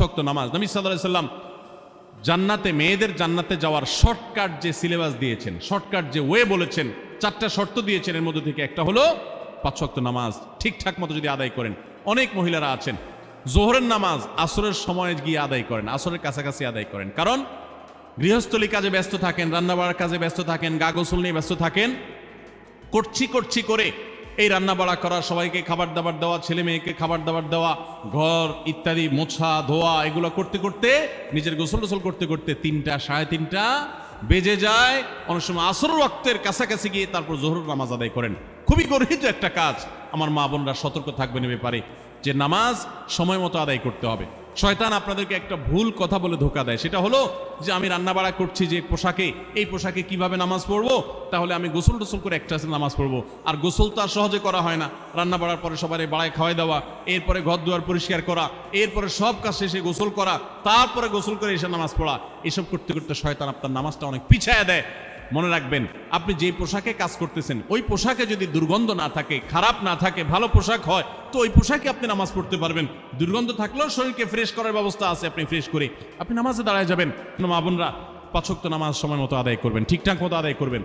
ওয়াক্ত নামাজ। নবী সাল্লাল্লাহু আলাইহি সাল্লাম জান্নাতে, মেয়েদের জান্নাতে যাওয়ার শর্টকাট যে সিলেবাস দিয়েছেন, শর্টকাট যে ওয়ে বলেছেন, 4টা শর্ত দিয়েছেন, এর মধ্যে থেকে একটা হলো 5 ওয়াক্ত নামাজ ঠিকঠাক মতো যদি আদায় করেন। অনেক মহিলারা আছেন জোহরের নামাজ আসরের সময় গিয়ে আদায় করেন, আসরের কাছাকাছি আদায় করেন, কারণ গৃহস্থলী কাজে ব্যস্ত থাকেন, রান্নাবাড়ার কাজে ব্যস্ত থাকেন, গা গোসল নিয়ে ব্যস্ত থাকেন। করছি করে এই রান্নাবাড়া করা, সবাইকে খাবার দাবার দেওয়া, ছেলে মেয়েকে খাবার দাবার দেওয়া, ঘর ইত্যাদি মোছা ধোয়া, এগুলো করতে করতে, নিজের গোসল টোসল করতে করতে 3টা 3:30 বেজে যায়। অনেক সময় আসর ওয়াক্তের কাছাকাছি গিয়ে তারপর জোহর নামাজ আদায় করেন। খুবই গর্হিত একটা কাজ। আমার মা বোনরা সতর্ক থাকবেন এ ব্যাপারে, যে নামাজ সময় মতো আদায় করতে হবে। শয়তান আপনাদেরকে একটা ভুল কথা বলে ধোঁকা দেয়, সেটা হলো যে আমি রান্নাবাড়া করছি যে পোশাকে, এই পোশাকে কিভাবে নামাজ পড়বো, তাহলে আমি গোসল টোসল করে একটা নামাজ পড়বো। আর গোসল তো আর সহজে করা হয় না। রান্নাবাড়ার পরে সবাই বাড়ায় খাওয়াই দেওয়া, এরপরে ঘর দুয়ার পরিষ্কার করা, এরপরে সব কাজ শেষে গোসল করা, তারপরে গোসল করে এসে নামাজ পড়া, এসব করতে করতে শয়তান আপনার নামাজটা অনেক পিছায় দেয়। মনে রাখবেন, আপনি যে পোশাকে কাজ করতেছেন ওই পোশাকে যদি দুর্গন্ধ না থাকে, খারাপ না থাকে, ভালো পোশাক হয়, তো ওই পোশাকে আপনি নামাজ পড়তে পারবেন। দুর্গন্ধ থাকলেও শরীরকে ফ্রেশ করার ব্যবস্থা আছে, আপনি ফ্রেশ করে আপনি নামাজে দাঁড়ায় যাবেন। মা বোনরা 5 ওয়াক্ত নামাজ সময় মতো আদায় করবেন, ঠিকঠাক মতো আদায় করবেন।